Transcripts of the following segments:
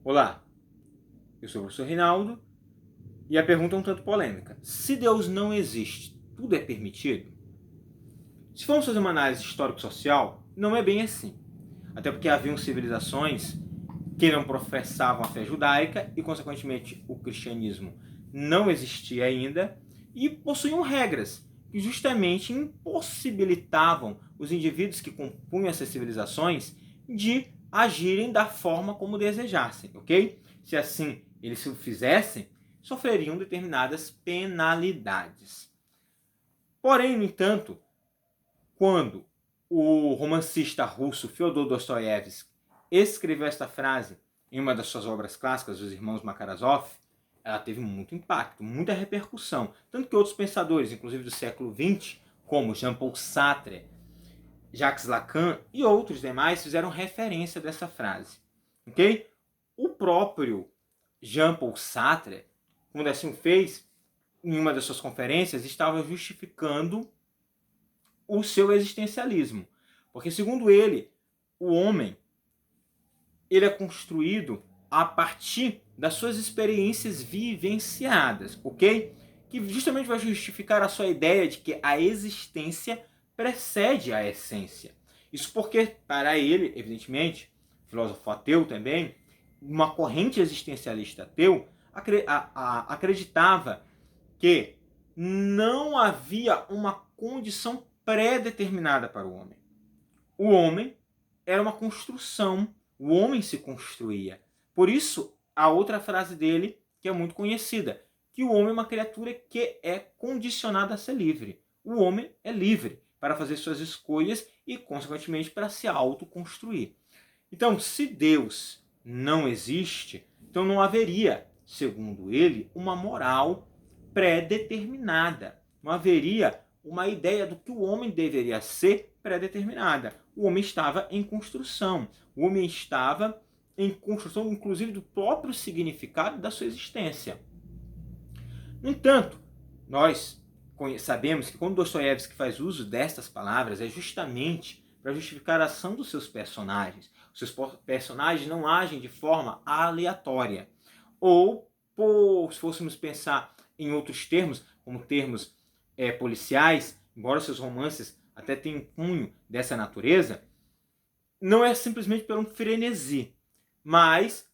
Olá, eu sou o professor Rinaldo e a pergunta é um tanto polêmica. Se Deus não existe, tudo é permitido? Se formos fazer uma análise histórico-social, não é bem assim. Até porque haviam civilizações que não professavam a fé judaica e, consequentemente, o cristianismo não existia ainda e possuíam regras que justamente impossibilitavam os indivíduos que compunham essas civilizações de agirem da forma como desejassem, ok? Se assim eles o fizessem, sofreriam determinadas penalidades. Porém, no entanto, quando o romancista russo Fyodor Dostoiévski escreveu esta frase em uma das suas obras clássicas, Os Irmãos Makarazov, ela teve muito impacto, muita repercussão. Tanto que outros pensadores, inclusive do século XX, como Jean-Paul Sartre, Jacques Lacan e outros demais, fizeram referência dessa frase. Okay? O próprio Jean-Paul Sartre, quando assim fez, em uma das suas conferências, estava justificando o seu existencialismo. Porque, segundo ele, o homem ele é construído a partir das suas experiências vivenciadas, ok? Que justamente vai justificar a sua ideia de que a existência precede a essência. Isso porque, para ele, evidentemente, filósofo ateu também, uma corrente existencialista ateu, acreditava que não havia uma condição pré-determinada para o homem. O homem era uma construção, o homem se construía. Por isso, a outra frase dele, que é muito conhecida, que o homem é uma criatura que é condicionada a ser livre. O homem é livre para fazer suas escolhas e, consequentemente, para se autoconstruir. Então, se Deus não existe, então não haveria, segundo ele, uma moral pré-determinada. Não haveria uma ideia do que o homem deveria ser pré-determinada. O homem estava em construção. O homem estava em construção, inclusive, do próprio significado da sua existência. No entanto, nós sabemos que quando Dostoiévski faz uso destas palavras é justamente para justificar a ação dos seus personagens. Os seus personagens não agem de forma aleatória. Ou, se fôssemos pensar em outros termos, como termos policiais, embora seus romances até tenham cunho dessa natureza, não é simplesmente pelo frenesi, mas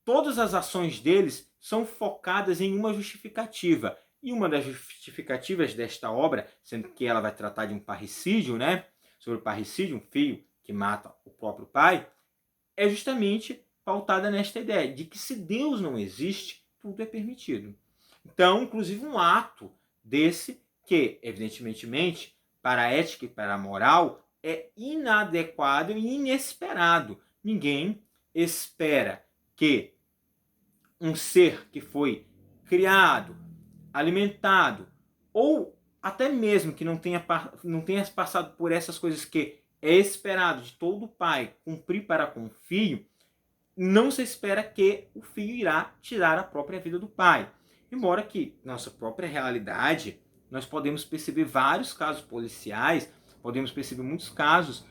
todas as ações deles são focadas em uma justificativa. E uma das justificativas desta obra, sendo que ela vai tratar de um parricídio, né? Sobre o parricídio, um filho que mata o próprio pai, é justamente pautada nesta ideia de que se Deus não existe, tudo é permitido. Então, inclusive um ato desse que, evidentemente, para a ética e para a moral, é inadequado e inesperado. Ninguém espera que um ser que foi criado, alimentado, ou até mesmo que não tenha passado por essas coisas que é esperado de todo pai cumprir para com o filho, não se espera que o filho irá tirar a própria vida do pai. Embora que, na nossa própria realidade, nós podemos perceber vários casos policiais, podemos perceber muitos casos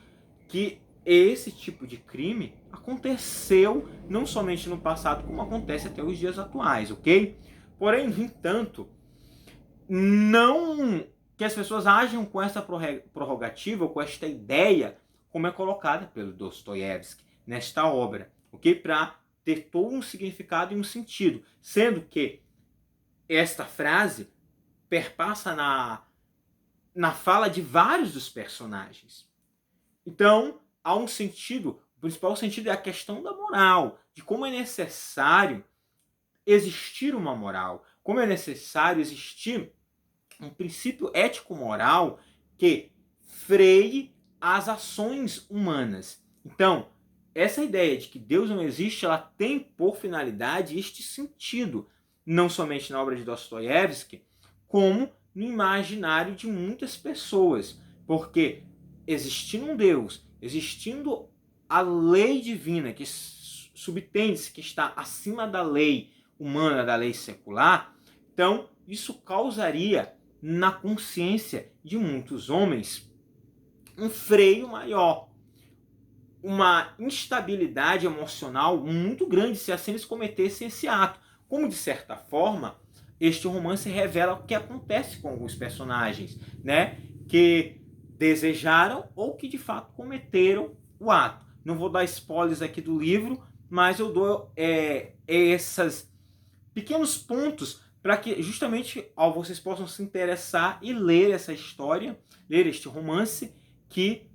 que esse tipo de crime aconteceu não somente no passado, como acontece até os dias atuais, ok? Porém, no entanto, não que as pessoas ajam com essa prerrogativa ou com esta ideia como é colocada pelo Dostoiévski nesta obra, ok? Para ter todo um significado e um sentido, sendo que esta frase perpassa na fala de vários dos personagens. Então, há um sentido, o principal sentido é a questão da moral, de como é necessário existir uma moral, como é necessário existir um princípio ético-moral que freie as ações humanas. Então, essa ideia de que Deus não existe, ela tem por finalidade este sentido, não somente na obra de Dostoiévski, como no imaginário de muitas pessoas, porque existindo um Deus, existindo a lei divina que subtende-se que está acima da lei humana, da lei secular, então isso causaria na consciência de muitos homens um freio maior. uma instabilidade emocional muito grande se assim eles cometessem esse ato. Como, de certa forma, este romance revela o que acontece com alguns personagens, né? Que desejaram ou que de fato cometeram o ato. Não vou dar spoilers aqui do livro, mas eu dou esses pequenos pontos para que justamente vocês possam se interessar e ler essa história, ler este romance, que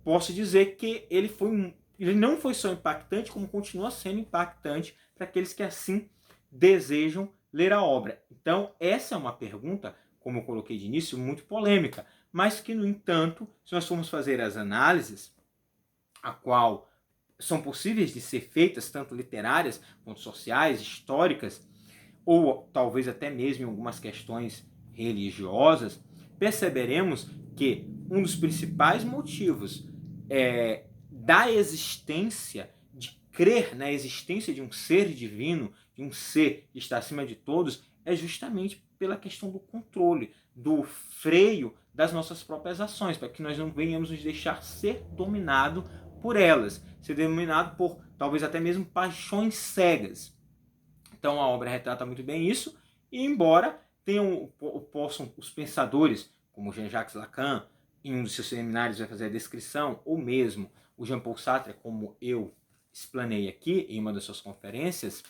posso dizer que ele não foi só impactante, como continua sendo impactante para aqueles que assim desejam ler a obra. Então, essa é uma pergunta, como eu coloquei de início, muito polêmica, mas que, no entanto, se nós formos fazer as análises, a qual são possíveis de ser feitas, tanto literárias quanto sociais, históricas, ou talvez até mesmo em algumas questões religiosas, perceberemos que um dos principais motivos da existência, de crer na existência de um ser divino, de um ser que está acima de todos, é justamente pela questão do controle, do freio das nossas próprias ações, para que nós não venhamos nos deixar ser dominado por elas, ser dominado por talvez até mesmo paixões cegas. Então a obra retrata muito bem isso, e embora possam os pensadores, como Jean-Jacques Lacan, em um dos seus seminários vai fazer a descrição, ou mesmo o Jean-Paul Sartre, como eu explanei aqui em uma das suas conferências,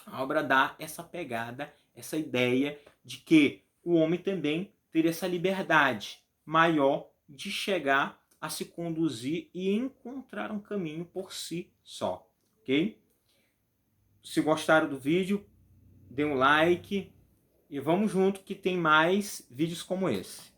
a obra dá essa pegada, essa ideia de que o homem também teria essa liberdade maior de chegar a se conduzir e encontrar um caminho por si só, ok? Se gostaram do vídeo, dê um like e vamos junto que tem mais vídeos como esse.